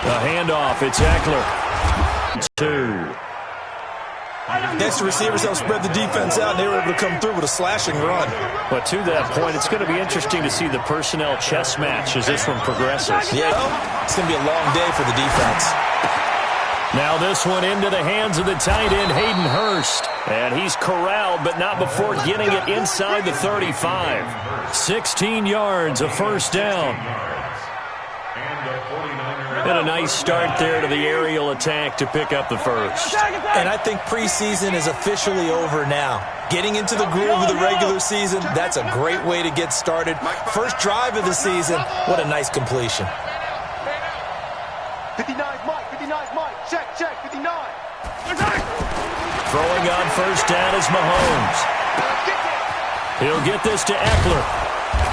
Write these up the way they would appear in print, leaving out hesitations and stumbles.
The handoff, it's Eckler. 2. Next, the receivers help spread the defense out, and they were able to come through with a slashing run. But to that point, it's going to be interesting to see the personnel chess match as this one progresses. Yeah, it's going to be a long day for the defense. Now this one into the hands of the tight end, Hayden Hurst. And he's corralled, but not before getting it inside the 35. 16 yards, a first down. And a nice start there to the aerial attack to pick up the first. And I think preseason is officially over now. Getting into the groove of the regular season, that's a great way to get started. First drive of the season, what a nice completion. 59, Mike, check, 59. Throwing on first down is Mahomes. He'll get this to Eckler.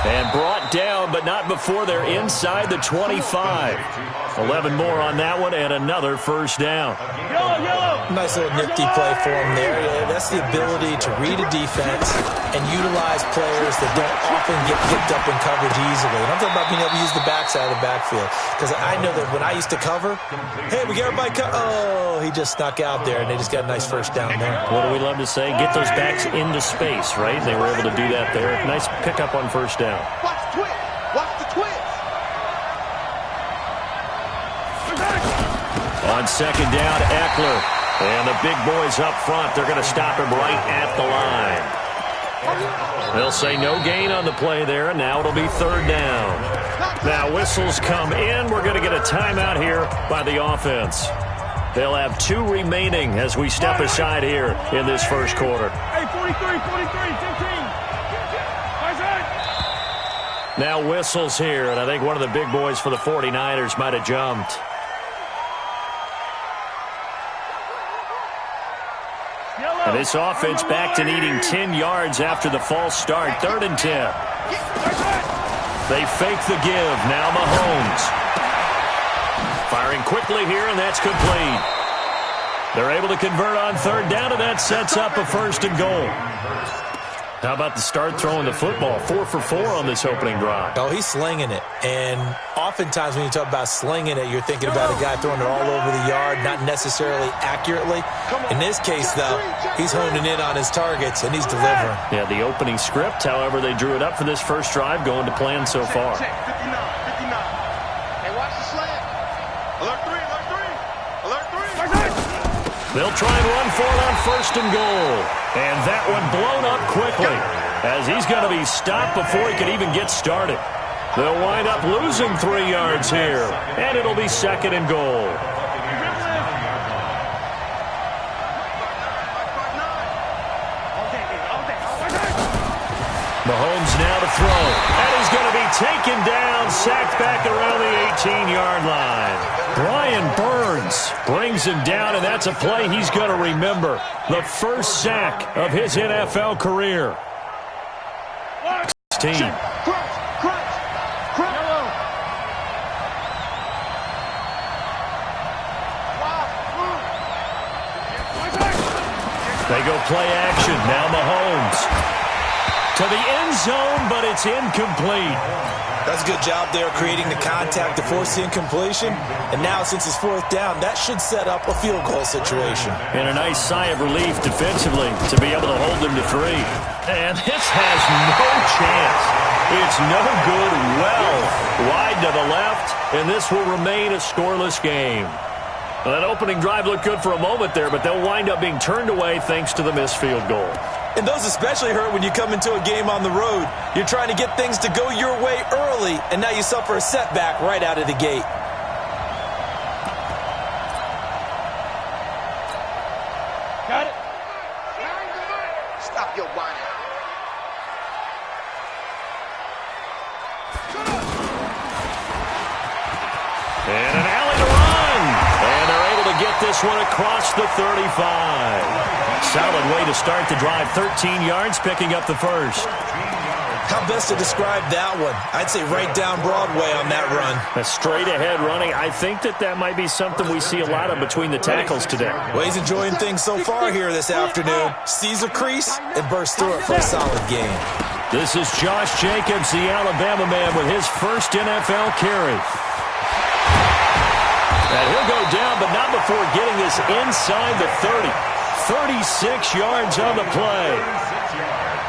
And brought down, but not before they're inside the 25. 11 more on that one, and another first down. Nice little nifty play for him there. Yeah, that's the ability to read a defense and utilize players that don't often get picked up in coverage easily. And I'm talking about being able to use the backside of the backfield. Because I know that when I used to cover, hey, we got everybody oh, he just snuck out there, and they just got a nice first down there. What do we love to say? Get those backs into space, right? They were able to do that there. Nice pickup on first down. Watch the twist. Watch the twist. On second down, Eckler. And the big boys up front, they're going to stop him right at the line. They'll say no gain on the play there, and now it'll be third down. Now whistles come in. We're going to get a timeout here by the offense. They'll have 2 remaining as we step aside here in this first quarter. Hey, 43, 15. Now whistles here, and I think one of the big boys for the 49ers might have jumped. And this offense back to needing 10 yards after the false start. 3rd and 10. They fake the give. Now Mahomes. Firing quickly here, and that's complete. They're able to convert on third down, and that sets up a first and goal. How about the start throwing the football? 4 for 4 on this opening drive. Oh, he's slinging it. And oftentimes when you talk about slinging it, you're thinking about a guy throwing it all over the yard, not necessarily accurately. In this case, though, he's honing in on his targets, and he's delivering. Yeah, the opening script, however, they drew it up for this first drive, going to plan so far. 59. Hey, watch the slant. Alert 3. They'll try and run for it on first and goal. And that one blown up quickly as he's going to be stopped before he can even get started. They'll wind up losing 3 yards here, and it'll be second and goal. Mahomes now to throw, and he's going to be taken down, sacked back around the 18-yard line. Brian Burns brings him down, and that's a play he's going to remember. The first sack of his NFL career. 16. They go play action. Now Mahomes. To the end zone, but it's incomplete. That's a good job there creating the contact to force the incompletion. And now, since it's 4th down, that should set up a field goal situation. And a nice sigh of relief defensively to be able to hold them to 3. And this has no chance. It's no good. Well wide to the left, and this will remain a scoreless game. Well, that opening drive looked good for a moment there, but they'll wind up being turned away thanks to the missed field goal. And those especially hurt when you come into a game on the road. You're trying to get things to go your way early, and now you suffer a setback right out of the gate. Got it. Stop your whining. And an alley to run. And they're able to get this one across the 35. Solid way to start the drive. 13 yards, picking up the first. How best to describe that one? I'd say right down Broadway on that run. A straight ahead running. I think that might be something we see a lot of between the tackles today. Well, he's enjoying things so far here this afternoon. Sees a crease and bursts through it for a solid game. This is Josh Jacobs, the Alabama man, with his first NFL carry. And he'll go down, but not before getting this inside the 30. 36 yards on the play.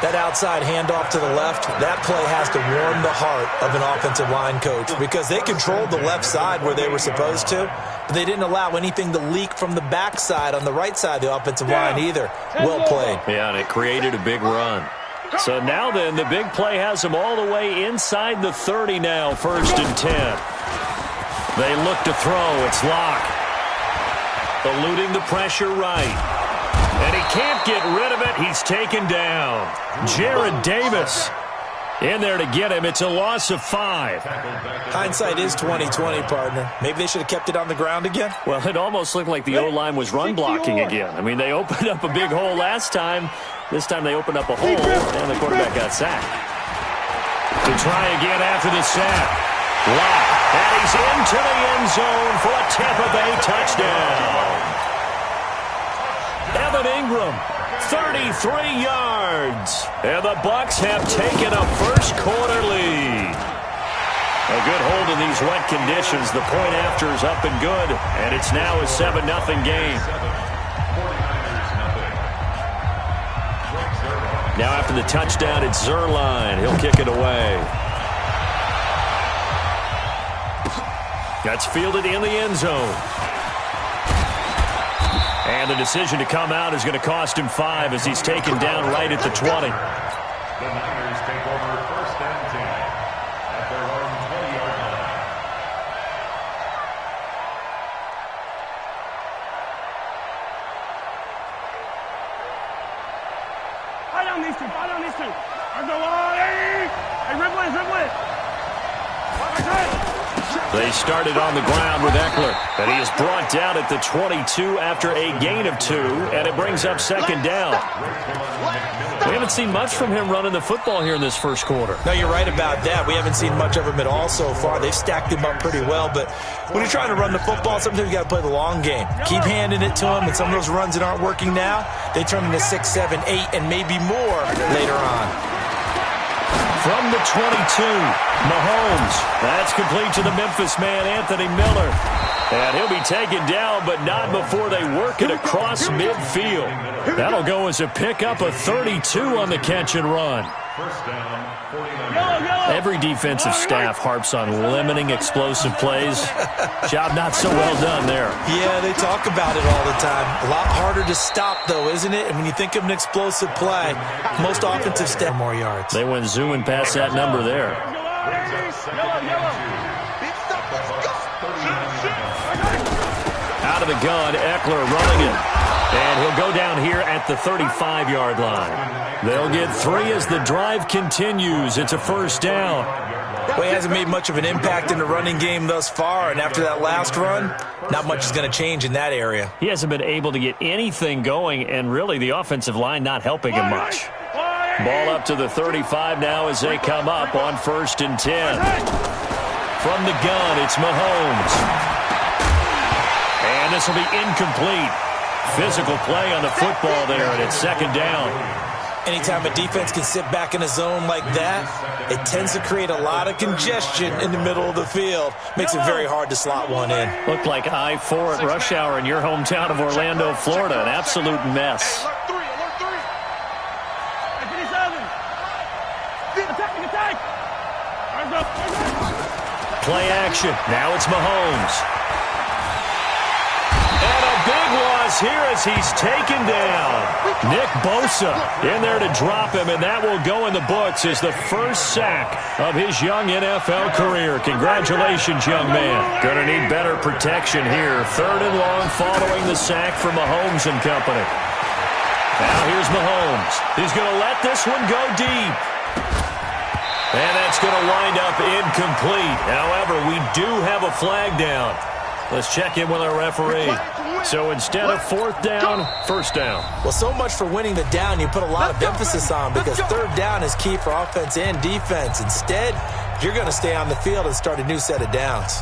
That outside handoff to the left, that play has to warm the heart of an offensive line coach because they controlled the left side where they were supposed to, but they didn't allow anything to leak from the backside on the right side of the offensive line either. Well played. Yeah, and it created a big run. So now then, the big play has them all the way inside the 30 now, 1st and 10. They look to throw. It's Locke. Eluding the pressure right. And he can't get rid of it. He's taken down. Jared Davis in there to get him. It's a loss of 5. Hindsight is 20/20, partner. Maybe they should have kept it on the ground again. Well, it almost looked like the O-line was run blocking again. I mean, they opened up a big hole last time. This time they opened up a hole, and the quarterback got sacked. To try again after the sack. Locke, and he's into the end zone for a Tampa Bay touchdown. Evan Ingram, 33 yards. And the Bucs have taken a first-quarter lead. A good hold in these wet conditions. The point after is up and good, and it's now a 7-0 game. Now after the touchdown, it's Zerline. He'll kick it away. That's fielded in the end zone. And the decision to come out is going to cost him 5 as he's taken down right at the 20. The Niners take over 1st and 10 at their own 20-yard line. Fight on these two. Fight on these two. There's no one. Hey, Ripley. They started on the ground with Eckler, and he is brought down at the 22 after a gain of 2, and it brings up 2nd down. We haven't seen much from him running the football here in this first quarter. No, you're right about that. We haven't seen much of him at all so far. They've stacked him up pretty well, but when you're trying to run the football, sometimes you got to play the long game. Keep handing it to him, and some of those runs that aren't working now, they turn into 6, 7, 8, and maybe more later on. From the 22, Mahomes. That's complete to the Memphis man, Anthony Miller. And he'll be taken down, but not before they work it across midfield. That'll go as a pickup of 32 on the catch and run. First down, 49. Every defensive staff harps on limiting explosive plays. Job not so well done there. Yeah, they talk about it all the time. A lot harder to stop, though, isn't it? And when you think of an explosive play, most offensive staff more yards. They went zooming past that number there. Out of the gun, Eckler running it. And he'll go down here at the 35-yard line. They'll get 3 as the drive continues. It's a first down. Well, he hasn't made much of an impact in the running game thus far, and after that last run, not much is going to change in that area. He hasn't been able to get anything going, and really the offensive line not helping him much. Ball up to the 35 now as they come up on 1st and 10. From the gun, it's Mahomes. And this will be incomplete. Physical play on the football there, and it's 2nd down. Anytime a defense can sit back in a zone like that, it tends to create a lot of congestion in the middle of the field. Makes it very hard to slot one in. Looked like I-4 at rush hour in your hometown of Orlando, Florida. An absolute mess. Play action. Now it's Mahomes. And a big loss here as he's taken down. Nick Bosa in there to drop him, and that will go in the books as the first sack of his young NFL career. Congratulations, young man. Going to need better protection here. 3rd and long following the sack from Mahomes and company. Now here's Mahomes. He's going to let this one go deep. And that's going to wind up incomplete. However, we do have a flag down. Let's check in with our referee. So instead of 4th down, 1st down. Well, so much for winning the down you put a lot of emphasis on because 3rd down is key for offense and defense. Instead, you're going to stay on the field and start a new set of downs.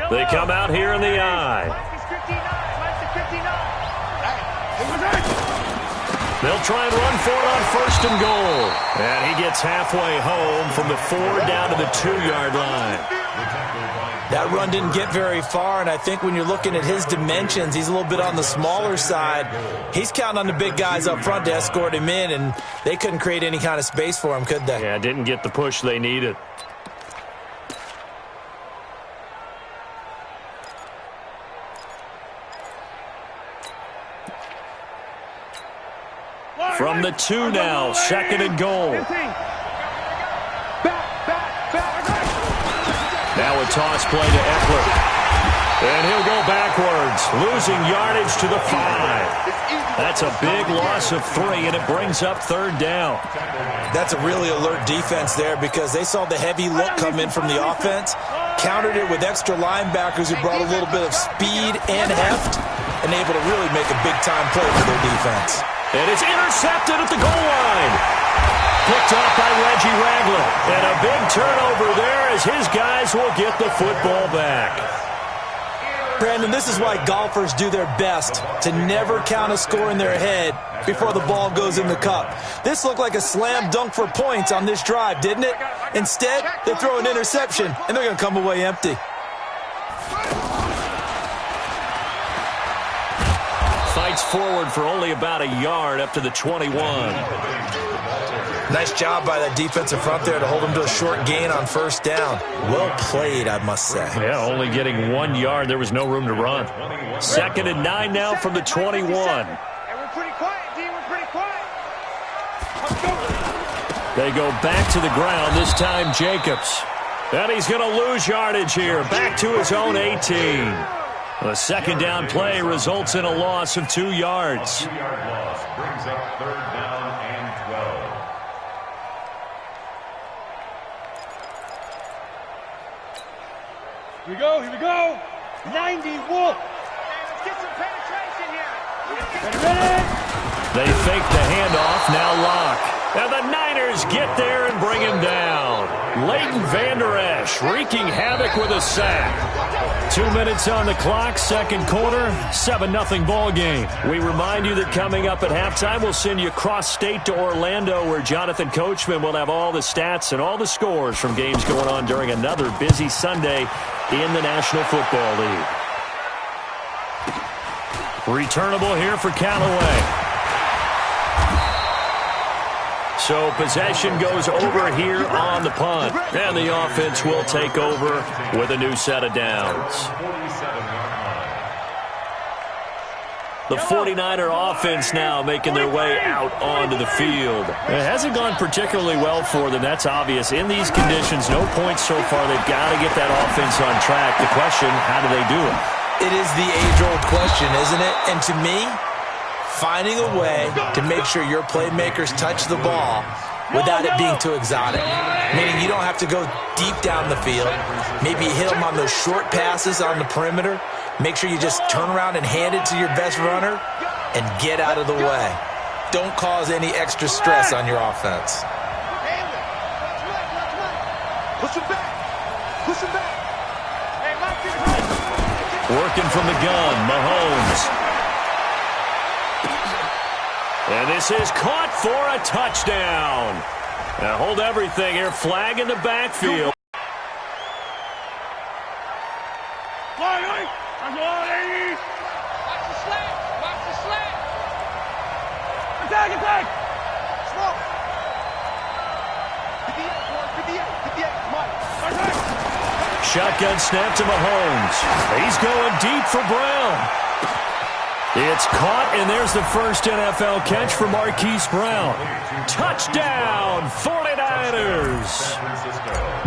They come out here in the eye. They'll try and run for it on 1st and goal. And he gets halfway home from the 4 down to the 2-yard line. That run didn't get very far, and I think when you're looking at his dimensions, he's a little bit on the smaller side. He's counting on the big guys up front to escort him in, and they couldn't create any kind of space for him, could they? Yeah, didn't get the push they needed. From the 2 now, 2nd and goal. Now a toss play to Eckler. And he'll go backwards, losing yardage to the 5. That's a big loss of 3, and it brings up 3rd down. That's a really alert defense there because they saw the heavy look come in from the offense, countered it with extra linebackers who brought a little bit of speed and heft, and able to really make a big-time play for their defense. And it's intercepted at the goal line. Picked off by Reggie Ragland. And a big turnover there as his guys will get the football back. Brandon, this is why golfers do their best to never count a score in their head before the ball goes in the cup. This looked like a slam dunk for points on this drive, didn't it? Instead, they throw an interception, and they're going to come away empty. Fights forward for only about a yard up to the 21. Nice job by that defensive front there to hold him to a short gain on 1st down. Well played, I must say. Yeah, only getting 1 yard. There was no room to run. 2nd and 9 now from the 21. Hey, we're pretty quiet, D. We're pretty quiet. Let's go. They go back to the ground, this time Jacobs. And he's going to lose yardage here, back to his own 18. The 2nd down play results in a loss of 2 yards. 2-yard loss brings up 3rd down and 12. Here we go, here we go. 90 Wolf. Let's get some penetration here. Ready? They fake the handoff, now Locke. And the Niners get there and bring him down. Leighton Vander Esch wreaking havoc with a sack. 2 minutes on the clock, 2nd quarter, 7-0 ball game. We remind you that coming up at halftime, we'll send you cross-state to Orlando, where Jonathan Coachman will have all the stats and all the scores from games going on during another busy Sunday in the National Football League. Returnable here for Callaway. So possession goes over here on the punt. And the offense will take over with a new set of downs. The 49er offense now making their way out onto the field. It hasn't gone particularly well for them. That's obvious. In these conditions, no points so far. They've got to get that offense on track. The question, how do they do it? It is the age-old question, isn't it? And to me, finding a way to make sure your playmakers touch the ball without it being too exotic. Meaning you don't have to go deep down the field. Maybe hit them on those short passes on the perimeter. Make sure you just turn around and hand it to your best runner and get out of the way. Don't cause any extra stress on your offense. Push him back. Push him back. Working from the gun, Mahomes. And this is caught for a touchdown. Now hold everything here. Flag in the backfield. Watch the slant. Watch the slant. Attack, attack. Slow. Get the end. Come on. Attack. Shotgun snap to Mahomes. He's going deep for Brown. It's caught, and there's the first NFL catch for Marquise Brown. Touchdown, 49ers.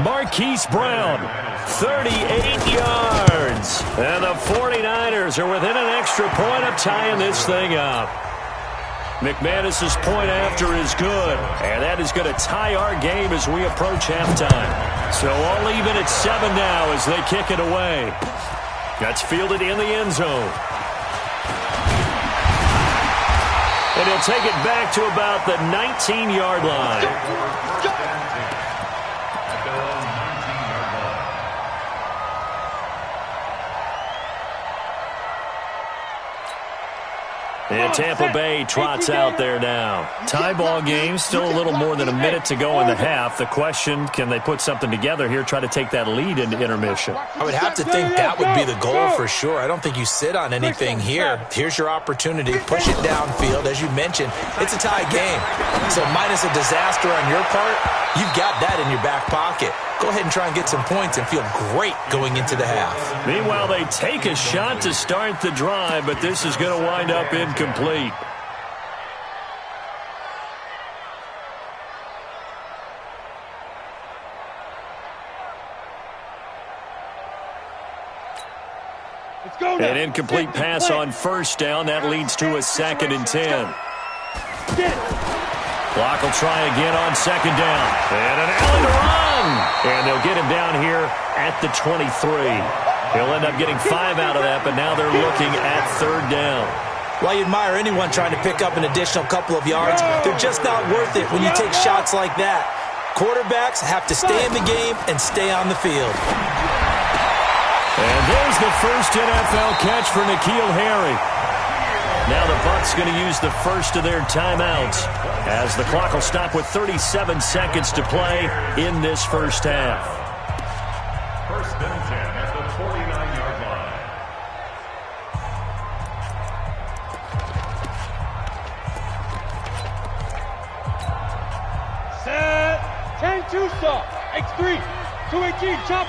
Marquise Brown, 38 yards. And the 49ers are within an extra point of tying this thing up. McManus's point after is good, and that is going to tie our game as we approach halftime. So all even at 7 now as they kick it away. That's fielded in the end zone. And he'll take it back to about the 19-yard line. And Tampa Bay trots out there now. Tie ball game, still a little more than a minute to go in the half. The question, can they put something together here, try to take that lead into intermission? I would have to think that would be the goal for sure. I don't think you sit on anything here. Here's your opportunity. Push it downfield. As you mentioned, it's a tie game. So minus a disaster on your part, you've got that in your back pocket. Go ahead and try and get some points and feel great going into the half. Meanwhile, they take a shot to start the drive, but this is going to wind up incomplete. An incomplete pass on first down. That leads to a 2nd and 10. Clock will try again on 2nd down. And an alley to run. And they'll get him down here at the 23. He'll end up getting 5 out of that, but now they're looking at 3rd down. Well, you admire anyone trying to pick up an additional couple of yards. They're just not worth it when you take shots like that. Quarterbacks have to stay in the game and stay on the field. And there's the first NFL catch for N'Keal Harry. Now the Bucs going to use the first of their timeouts as the clock will stop with 37 seconds to play in this first half. 1st and 10 at the 49-yard line. Set. 10-2 stop. X3. 218. Chop.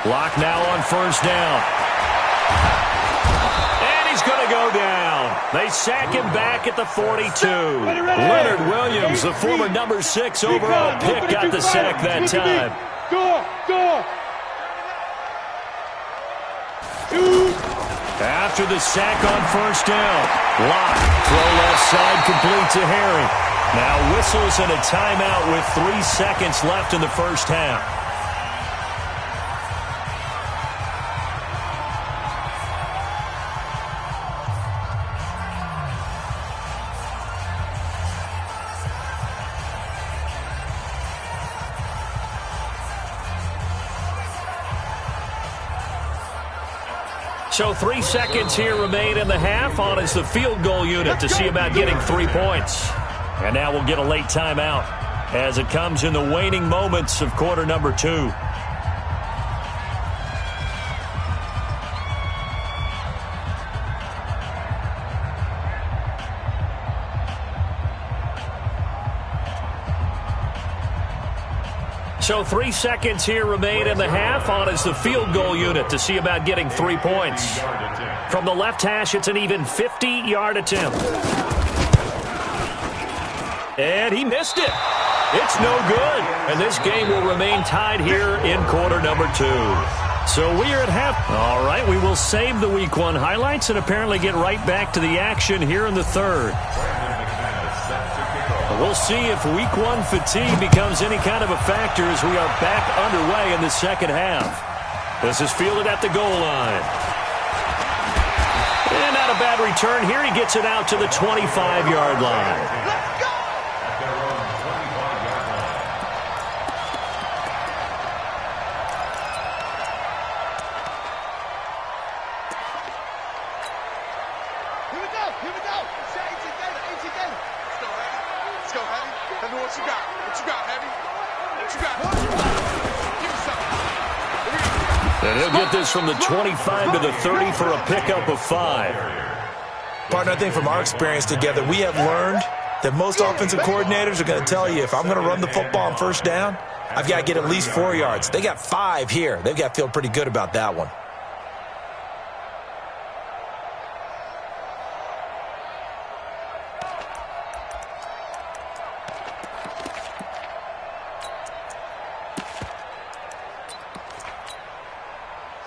Block now on 1st down. And he's going to go down. They sack him back at the 42. Leonard Williams, the former number 6 overall pick, got the sack that time. Door. After the sack on 1st down. Lock. Throw left side complete to Harry. Now whistles and a timeout with 3 seconds left in the first half. So 3 seconds here remain in the half. On is the field goal unit to see about getting 3 points. And now we'll get a late timeout as it comes in the waning moments of quarter number 2. So 3 seconds here remain in the half. On is the field goal unit to see about getting 3 points. From the left hash, it's an even 50-yard attempt. And he missed it. It's no good. And this game will remain tied here in quarter number 2. So we are at half. All right, we will save the Week 1 highlights and apparently get right back to the action here in the 3rd. We'll see if Week 1 fatigue becomes any kind of a factor as we are back underway in the second half. This is fielded at the goal line. And not a bad return here. He gets it out to the 25-yard line. And he'll get this from the 25 to the 30 for a pickup of 5. Partner, I think from our experience together, we have learned that most offensive coordinators are going to tell you, if I'm going to run the football on 1st down, I've got to get at least 4 yards. They got 5 here. They've got to feel pretty good about that one.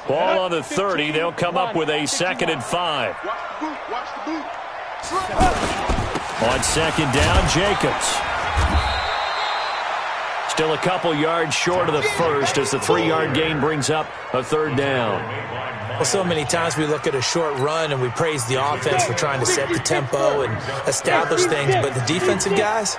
Ball on the 30. They'll come up with a 2nd and 5. On 2nd down, Jacobs. Still a couple yards short of the first as the 3-yard gain brings up a 3rd down. Well, so many times we look at a short run and we praise the offense for trying to set the tempo and establish things, but the defensive guys,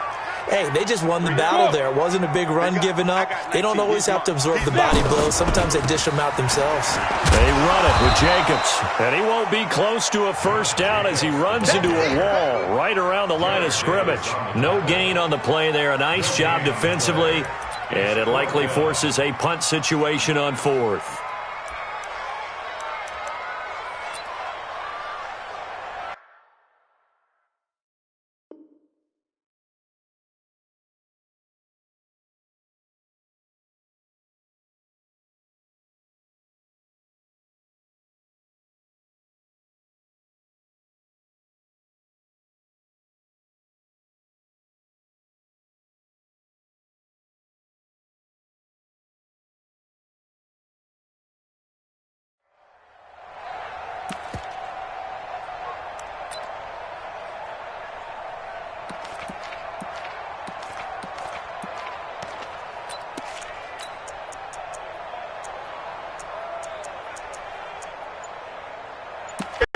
Hey, they just won the battle there. It wasn't a big run given up. They don't always have to absorb the body blows. Sometimes they dish them out themselves. They run it with Jacobs, and he won't be close to a first down as he runs into a wall right around the line of scrimmage. No gain on the play there. A nice job defensively, and it likely forces a punt situation on fourth.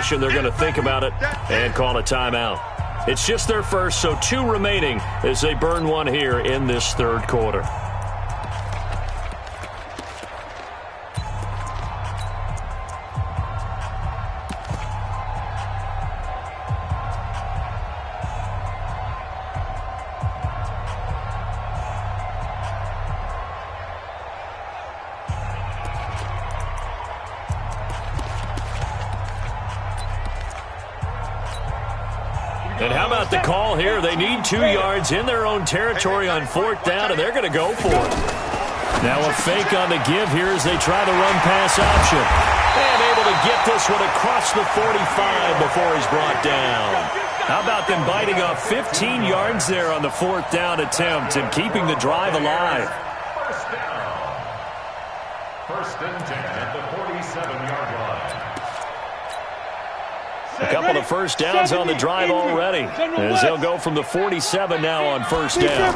They're going to think about it and call a timeout. It's just their first, so 2 remaining as they burn one here in this third quarter. And how about the call here? They need 2 yards in their own territory on fourth down, and they're going to go for it. Now a fake on the give here as they try the run-pass option. And able to get this one across the 45 before he's brought down. How about them biting off 15 yards there on the fourth down attempt and keeping the drive alive? First down. First and 10 at the 47-yard line. A couple of first downs on the drive already as they'll go from the 47 now on first down.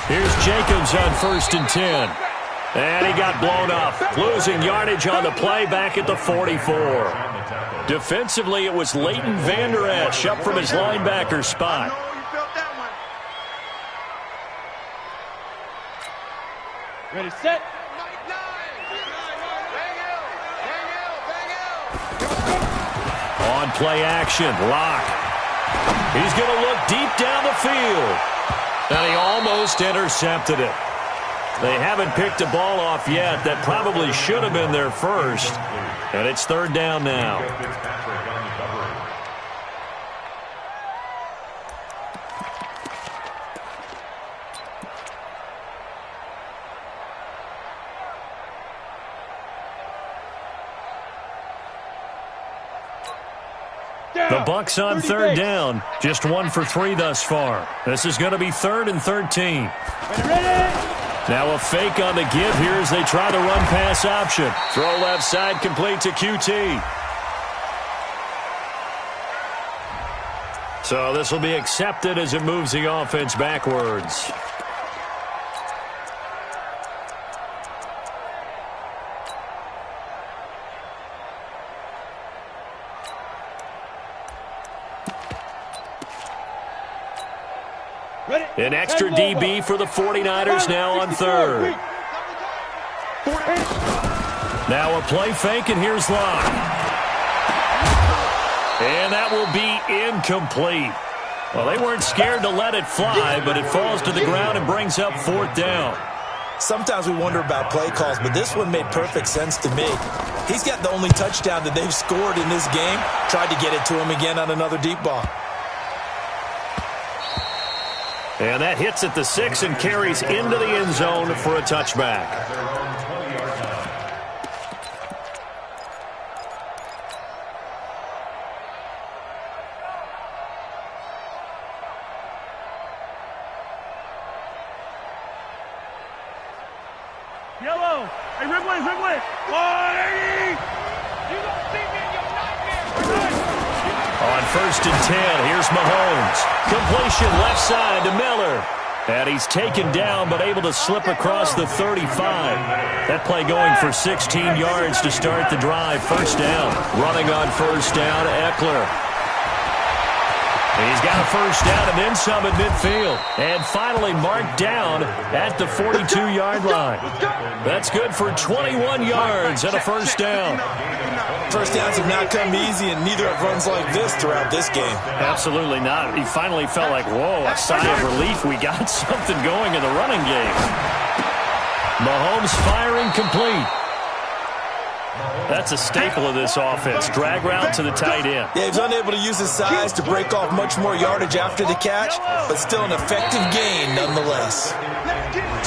Here's Jacobs on first and 10. And he got blown up, losing yardage on the play back at the 44. Defensively, it was Leighton Vander Esch up from his linebacker spot. Ready, set. On play action, Locke. He's going to look deep down the field. And he almost intercepted it. They haven't picked a ball off yet. That probably should have been their first. And it's third down now. The Bucks on third down. Just 1 for 3 thus far. This is going to be 3rd and 13. Now a fake on the give here as they try the run-pass option. Throw left side complete to QT. So this will be accepted as it moves the offense backwards. An extra DB for the 49ers now on third. Now a play fake, and here's Locke. And that will be incomplete. Well, they weren't scared to let it fly, but it falls to the ground and brings up fourth down. Sometimes we wonder about play calls, but this one made perfect sense to me. He's got the only touchdown that they've scored in this game. Tried to get it to him again on another deep ball. And that hits at the 6 and carries into the end zone for a touchback. Yellow. Hey, Wrigley, Wrigley. 180. You don't see me in your nightmare. On first and 10, here's Mahomes. Completion left side to Miller. And he's taken down but able to slip across the 35. That play going for 16 yards to start the drive. First down. Running on first down, Eckler. He's got a first down and then some at midfield. And finally marked down at the 42-yard line. That's good for 21 yards and a first down. First downs have not come easy, and neither have runs like this throughout this game. Absolutely not. He finally felt like, whoa, a sigh of relief. We got something going in the running game. Mahomes firing complete. That's a staple of this offense. Drag route to the tight end. Yeah, he's unable to use his size to break off much more yardage after the catch, but still an effective gain nonetheless.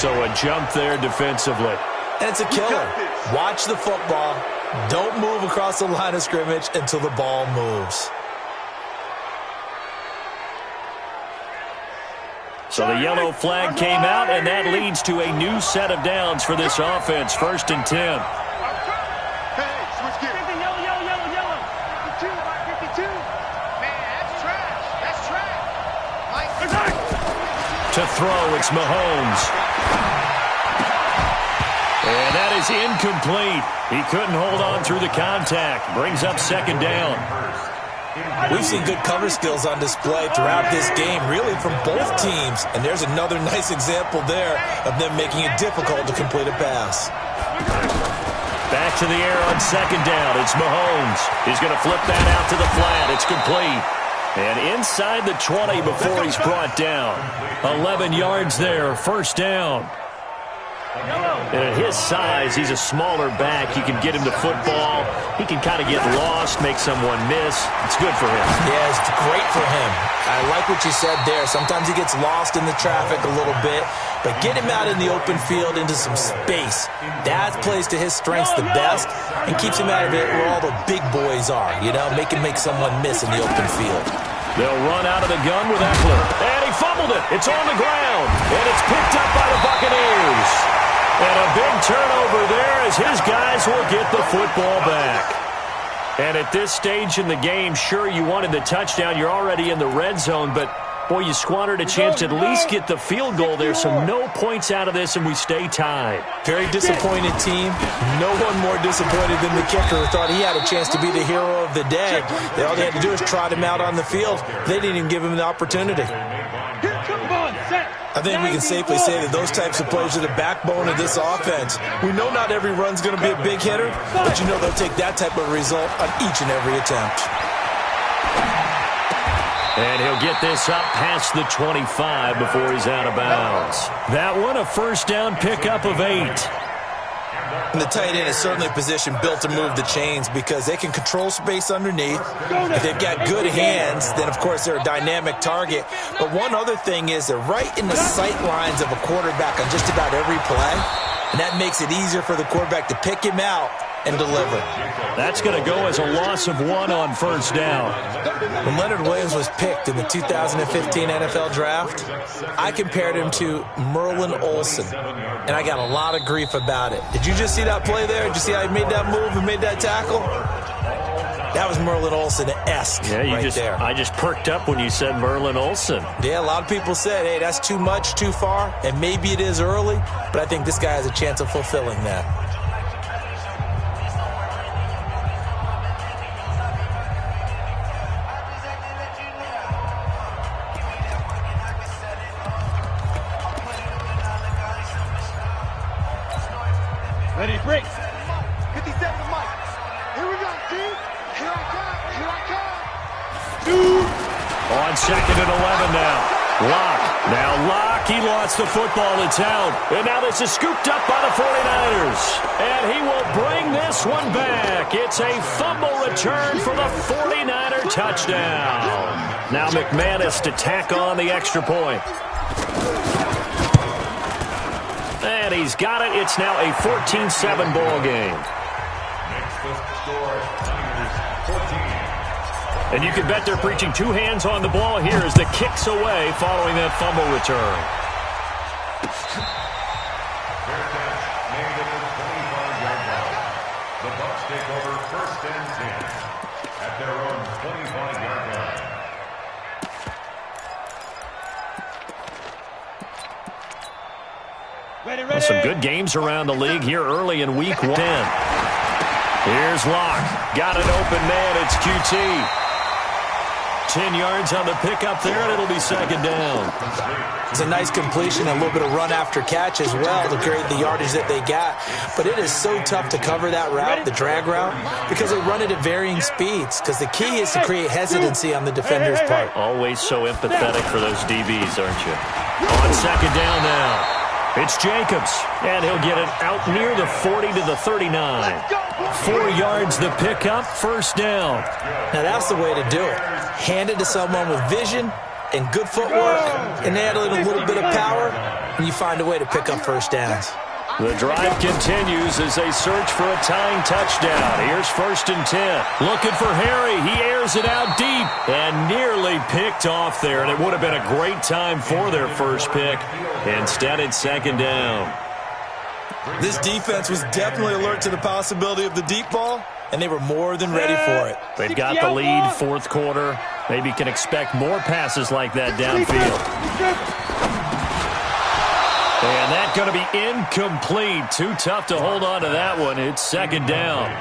So a jump there defensively. And it's a killer. Watch the football. Don't move across the line of scrimmage until the ball moves. So the yellow flag came out, and that leads to a new set of downs for this offense. 1st and 10. To throw, it's Mahomes. And that is incomplete. He couldn't hold on through the contact. Brings up 2nd down. We've seen good cover skills on display throughout this game, really from both teams. And there's another nice example there of them making it difficult to complete a pass. Back to the air on 2nd down. It's Mahomes. He's going to flip that out to the flat. It's complete. And inside the 20 before he's brought down. 11 yards there, 1st down. And at his size, he's a smaller back. You can get him to football. He can kind of get lost, make someone miss. It's good for him. Yeah, it's great for him. I like what you said there. Sometimes he gets lost in the traffic a little bit, but get him out in the open field into some space. That plays to his strengths the best and keeps him out of it where all the big boys are, you know, make someone miss in the open field. They'll run out of the gun with Eckler. And he fumbled it. It's on the ground. And it's picked up by the Buccaneers. And a big turnover there as his guys will get the football back. And at this stage in the game, sure, you wanted the touchdown. You're already in the red zone, but, boy, you squandered a chance to at least get the field goal there, so no points out of this, and we stay tied. Very disappointed team. No one more disappointed than the kicker who thought he had a chance to be the hero of the day. All they had to do is trot him out on the field. They didn't even give him the opportunity. I think we can safely say that those types of plays are the backbone of this offense. We know not every run's going to be a big hitter, but you know they'll take that type of result on each and every attempt. And he'll get this up past the 25 before he's out of bounds. That one, a 1st down pickup of 8. And the tight end is certainly a position built to move the chains because they can control space underneath. If they've got good hands, then, of course, they're a dynamic target. But one other thing is they're right in the sight lines of a quarterback on just about every play. And that makes it easier for the quarterback to pick him out and deliver. That's going to go as a loss of 1 on 1st down. When Leonard Williams was picked in the 2015 NFL Draft, I compared him to Merlin Olsen, and I got a lot of grief about it. Did you just see that play there? Did you see how he made that move and made that tackle? That was Merlin Olsen-esque there. I just perked up when you said Merlin Olsen. Yeah, a lot of people said, hey, that's too much, too far, and maybe it is early, but I think this guy has a chance of fulfilling that. Ready, break. 57 to Mike. Here we go, D. Here I come. Here I come. On 2nd and 11 now. Lock. Now Lock. He lost the football. It's out. And now this is scooped up by the 49ers. And he will bring this one back. It's a fumble return for the 49er touchdown. Now McManus to tack on the extra point. And he's got it. It's now a 14-7 ball game. And you can bet they're preaching 2 hands on the ball here as the kick's away following that fumble return. The Bucs take over 1st and 10 at their own 25-yard line. Well, some good games around the league here early in week 1. Here's Locke. Got an open man. It's QT. 10 yards on the pickup there, and it'll be second down. It's a nice completion, a little bit of run after catch as well to create the yardage that they got. But it is so tough to cover that route, the drag route, because they run it at varying speeds. Because the key is to create hesitancy on the defender's part. Always so empathetic for those DBs, aren't you? On second down now. It's Jacobs, and he'll get it out near the 40 to the 39. 4 yards the pickup, first down. Now that's the way to do it. Hand it to someone with vision and good footwork, and add a little bit of power, and you find a way to pick up first downs. The drive continues as they search for a tying touchdown. Here's 1st and 10. Looking for Harry. He airs it out deep and nearly picked off there. And it would have been a great time for their first pick. Instead, it's second down. This defense was definitely alert to the possibility of the deep ball, and they were more than ready for it. They've got the lead, fourth quarter. Maybe can expect more passes like that downfield. And that's going to be incomplete. Too tough to hold on to that one. It's second down.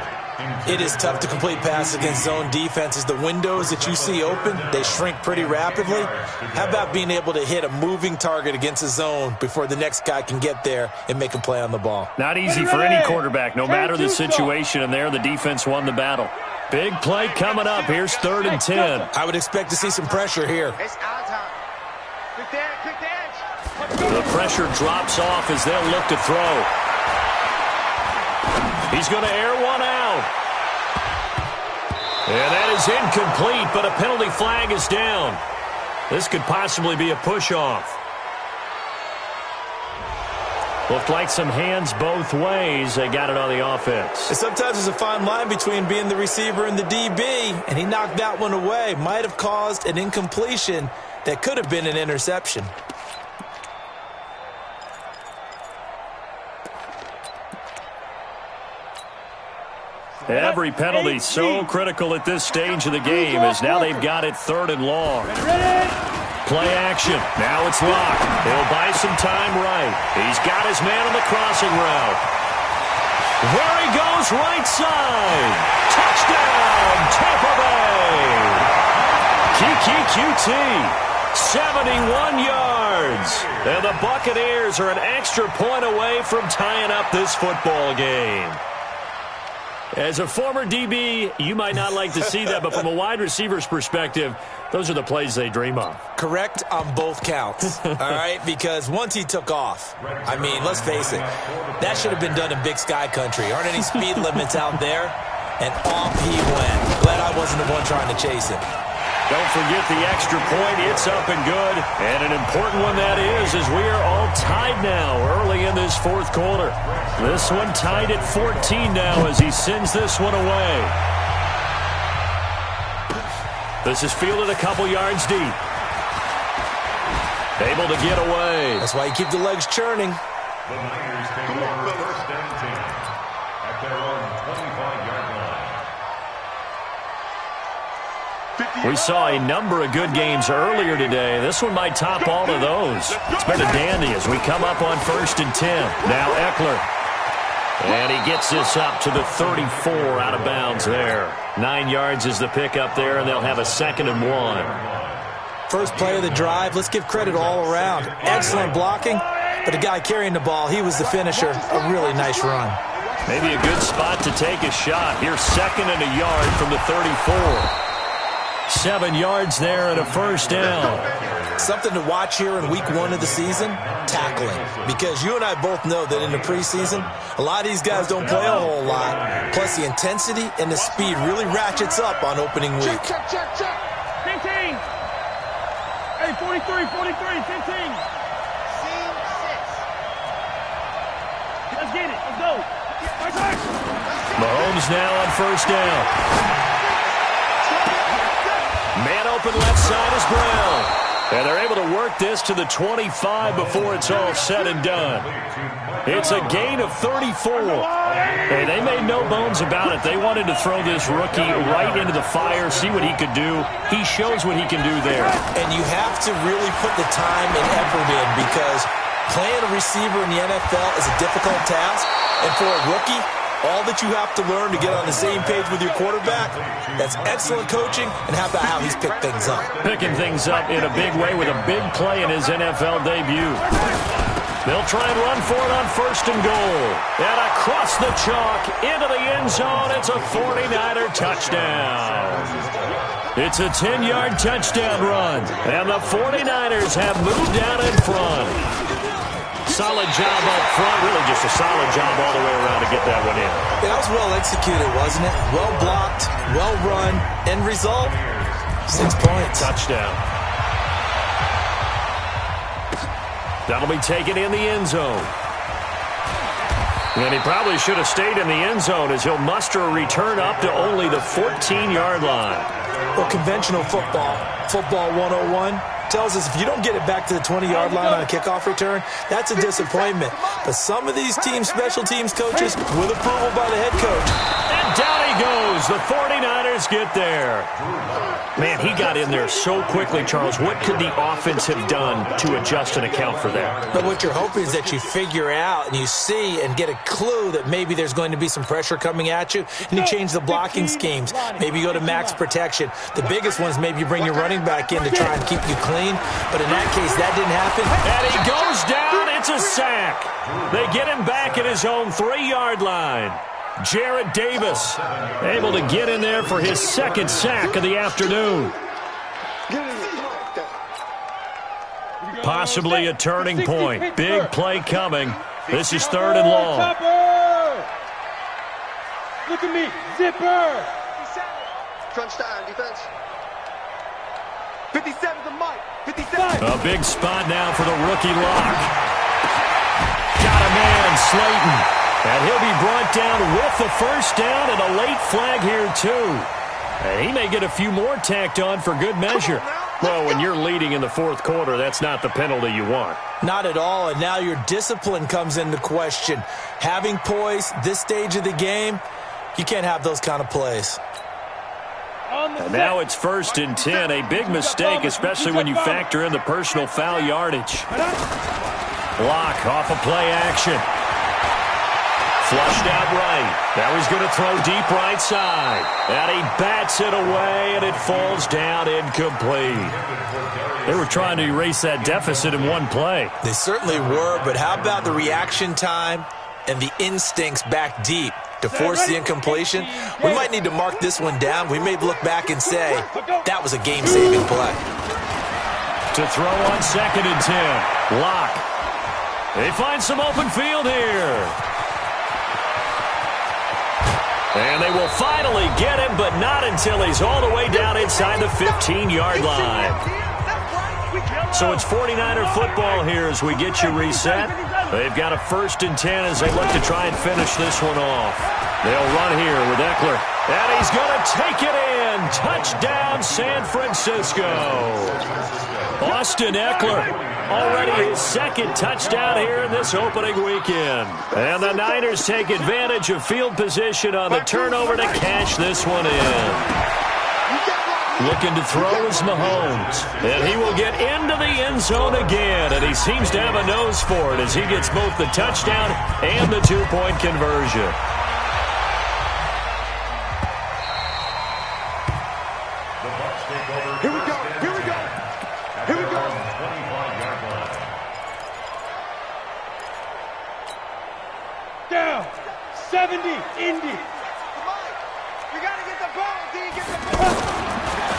It is tough to complete passes against zone defenses. The windows that you see open, they shrink pretty rapidly. How about being able to hit a moving target against a zone before the next guy can get there and make a play on the ball? Not easy for any quarterback, no matter the situation. And there, the defense won the battle. Big play coming up. Here's 3rd and 10. I would expect to see some pressure here. It's our time. Quick the edge. The pressure drops off as they'll look to throw. He's going to air one out. And that is incomplete, but a penalty flag is down. This could possibly be a push-off. Looked like some hands both ways. They got it on the offense. And sometimes there's a fine line between being the receiver and the DB, and he knocked that one away. Might have caused an incompletion that could have been an interception. Every penalty so critical at this stage of the game as now they've got it 3rd and long. Play action. Now it's locked. He'll buy some time right. He's got his man on the crossing route. There he goes, right side. Touchdown, Tampa Bay. QT. 71 yards. And the Buccaneers are an extra point away from tying up this football game. As a former DB, you might not like to see that, but from a wide receiver's perspective, those are the plays they dream of. Correct on both counts, all right? Because once he took off, I mean, let's face it, that should have been done in Big Sky country. Aren't any speed limits out there? And off he went. Glad I wasn't the one trying to chase him. Don't forget the extra point. It's up and good. And an important one that is, as we are all tied now early in this fourth quarter. This one tied at 14 now as he sends this one away. This is fielded a couple yards deep. Able to get away. That's why you keep the legs churning. The Niners take over 1st and 10 at their own 25-yard line. We saw a number of good games earlier today. This one might top all of those. It's been a dandy as we come up on 1st and 10. Now Eckler. And he gets this up to the 34 out of bounds there. 9 yards is the pickup there, and they'll have a 2nd and 1. First play of the drive. Let's give credit all around. Excellent blocking, but the guy carrying the ball, he was the finisher. A really nice run. Maybe a good spot to take a shot. Here's 2nd and a yard from the 34. 7 yards there and a first down. Something to watch here in week 1 of the season, tackling. Because you and I both know that in the preseason, a lot of these guys don't play a whole lot. Plus the intensity and the speed really ratchets up on opening week. Check. 15. Hey, 43, 15. Let's get it. Let's go. Mahomes now on first down. Man open left side is Brown. And they're able to work this to the 25 before it's all said and done. It's a gain of 34. And they made no bones about it. They wanted to throw this rookie right into the fire, see what he could do. He shows what he can do there. And you have to really put the time and effort in because playing a receiver in the NFL is a difficult task. And for a rookie, all that you have to learn to get on the same page with your quarterback, that's excellent coaching, and how about how he's picked things up. Picking things up in a big way with a big play in his NFL debut. They'll try and run for it on 1st and goal. And across the chalk, into the end zone, it's a 49er touchdown. It's a 10-yard touchdown run, and the 49ers have moved out in front. Solid job up front, really just a solid job all the way around to get that one in. That was well executed, wasn't it? Well blocked, well run. End result, 6 points. Touchdown. That'll be taken in the end zone. And he probably should have stayed in the end zone as he'll muster a return up to only the 14-yard line. Well, conventional football 101, tells us if you don't get it back to the 20-yard line on a kickoff return, that's a disappointment. But some of these teams, special teams coaches, with approval by the head coach. And down he goes. The 49ers get there. Man, he got in there so quickly, Charles. What could the offense have done to adjust and account for that? But what you're hoping is that you figure out and you see and get a clue that maybe there's going to be some pressure coming at you, and you change the blocking schemes. Maybe you go to max protection. The biggest one is maybe you bring your running back in to try and keep you clean. But in that case, that didn't happen. And he goes down. It's a sack. They get him back at his own 3-yard line. Jarrett Davis able to get in there for his 2nd sack of the afternoon. Possibly a turning point. Big play coming. This is 3rd and long. Look at me. Zipper. Crunch time, defense. 57's the mic. 57. A big spot now for the rookie lock. Got a man, Slayton. And he'll be brought down with the 1st down and a late flag here, too. And he may get a few more tacked on for good measure. Well, when you're leading in the 4th quarter, that's not the penalty you want. Not at all, and now your discipline comes into question. Having poise this stage of the game, you can't have those kind of plays. And now it's 1st and 10. A big mistake, especially when you factor in the personal foul yardage. Block off of play action. Flushed out right. Now he's going to throw deep right side. And he bats it away, and it falls down incomplete. They were trying to erase that deficit in one play. They certainly were, but how about the reaction time and the instincts back deep to force the incompletion? We might need to mark this one down. We may look back and say, that was a game-saving play. To throw on 2nd and 10. Lock. They find some open field here. And they will finally get him, but not until he's all the way down inside the 15-yard line. So it's 49er football here as we get you reset. They've got a 1st and 10 as they look to try and finish this one off. They'll run here with Eckler. And he's going to take it in. Touchdown, San Francisco. Austin Eckler. Already his 2nd touchdown here in this opening weekend. And the Niners take advantage of field position on the turnover to cash this one in. Looking to throw is Mahomes. And he will get into the end zone again. And he seems to have a nose for it as he gets both the touchdown and the 2-point conversion. Here we go. Here we go. Here we go. Down. 70. Indy. We got to get the ball. Get the ball.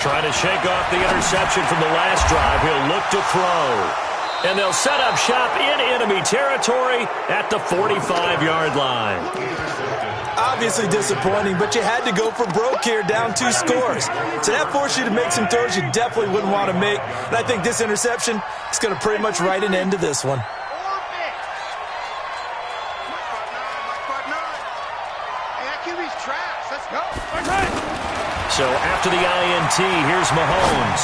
Trying to shake off the interception from the last drive. He'll look to throw. And they'll set up shop in enemy territory at the 45-yard line. Obviously disappointing, but you had to go for broke here, down 2 scores. So that forced you to make some throws you definitely wouldn't want to make. And I think this interception is going to pretty much write an end to this one. So after the INT, here's Mahomes.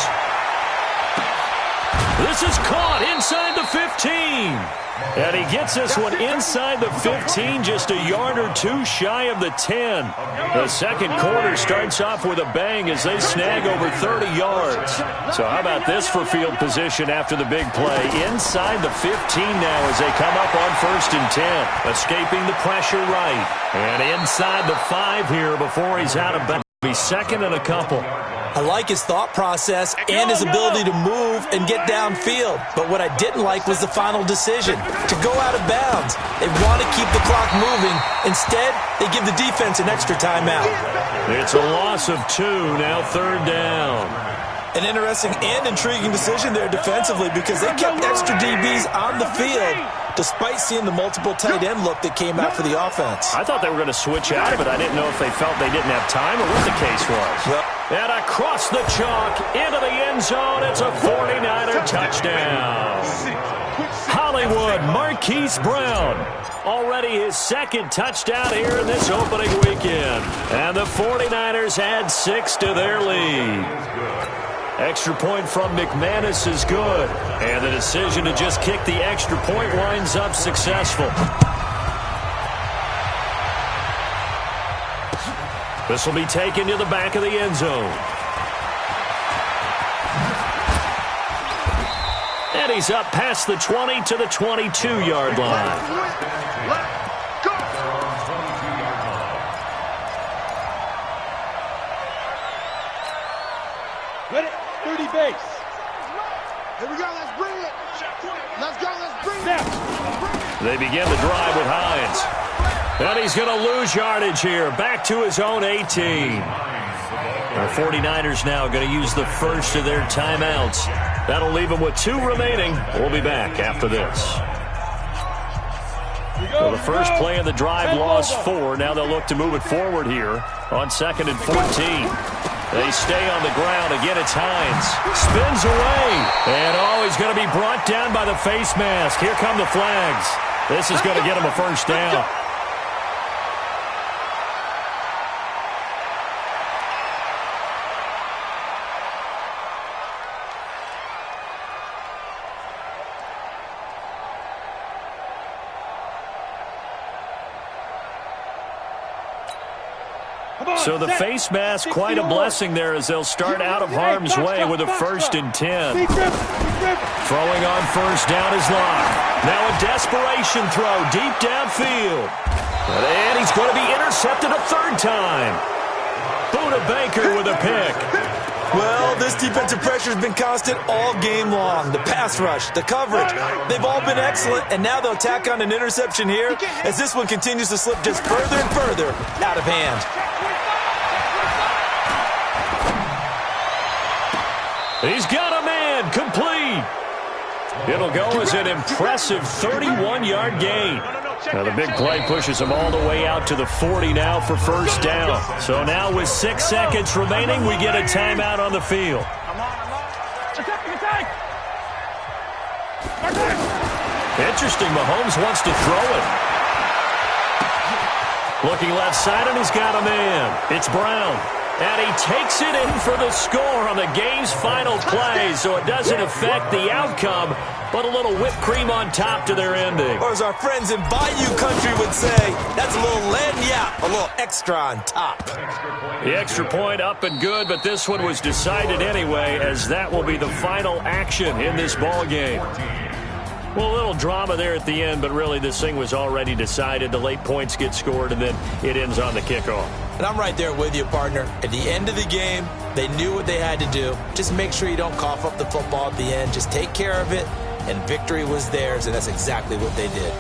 This is caught inside the 15. And he gets this one inside the 15, just a yard or two shy of the 10. The second quarter starts off with a bang as they snag over 30 yards. So how about this for field position after the big play? Inside the 15 now as they come up on 1st and 10. Escaping the pressure right. And inside the 5 here before he's out of bounds. Be second and a couple. I like his thought process and his ability to move and get downfield. But what I didn't like was the final decision, to go out of bounds. They want to keep the clock moving. Instead, they give the defense an extra timeout. It's a loss of 2, now 3rd down. An interesting and intriguing decision there defensively because they kept extra DBs on the field despite seeing the multiple tight end look that came out for the offense. I thought they were going to switch out of it. I didn't know if they felt they didn't have time or what the case was. Well, and across the chalk, into the end zone, it's a 49er touchdown. Hollywood Marquise Brown, already his second touchdown here in this opening weekend. And the 49ers add 6 to their lead. Extra point from McManus is good. And the decision to just kick the extra point winds up successful. This will be taken to the back of the end zone. And he's up past the 20 to the 22-yard line. Let it, 30 base. Here we go, let's bring it. Let's go, let's bring it. They begin the drive with Hines. And he's going to lose yardage here. Back to his own 18. Our 49ers now going to use the first of their timeouts. That'll leave them with 2 remaining. We'll be back after this. Well, the first play of the drive lost 4. Now they'll look to move it forward here on 2nd and 14. They stay on the ground. Again, it's Hines. Spins away. And, he's going to be brought down by the face mask. Here come the flags. This is going to get him a first down. So the face mask, quite a blessing there as they'll start out of harm's way with a 1st and 10. Throwing on first down is Locke. Now a desperation throw deep downfield. And he's going to be intercepted a 3rd time. Buda Baker with a pick. well, this defensive pressure has been constant all game long. The pass rush, the coverage, they've all been excellent, and now they'll tack on an interception here as this one continues to slip just further and further out of hand. He's got a man, complete. It'll go as an impressive 31-yard gain. Now the big play pushes him all the way out to the 40 now for first down. So now with 6 seconds remaining, we get a timeout on the field. Interesting, Mahomes wants to throw it. Looking left side, and he's got a man. It's Brown. And he takes it in for the score on the game's final play, so it doesn't affect the outcome, but a little whipped cream on top to their ending. Or as our friends in Bayou Country would say, that's a little lagniappe, a little extra on top. The extra point up and good, but this one was decided anyway, as that will be the final action in this ball game. Well, a little drama there at the end, but really this thing was already decided. The late points get scored, and then it ends on the kickoff. And I'm right there with you, partner. At the end of the game, they knew what they had to do. Just make sure you don't cough up the football at the end. Just take care of it, and victory was theirs, and that's exactly what they did.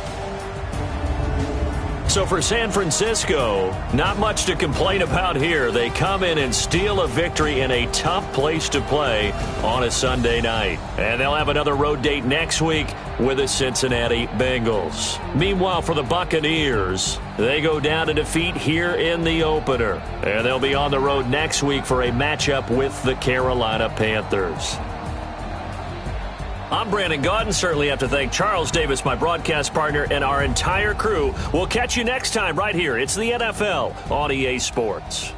So for San Francisco, not much to complain about here. They come in and steal a victory in a tough place to play on a Sunday night. And they'll have another road date next week with the Cincinnati Bengals. Meanwhile, for the Buccaneers, they go down to defeat here in the opener. And they'll be on the road next week for a matchup with the Carolina Panthers. I'm Brandon Gaudin. Certainly have to thank Charles Davis, my broadcast partner, and our entire crew. We'll catch you next time right here. It's the NFL on EA Sports.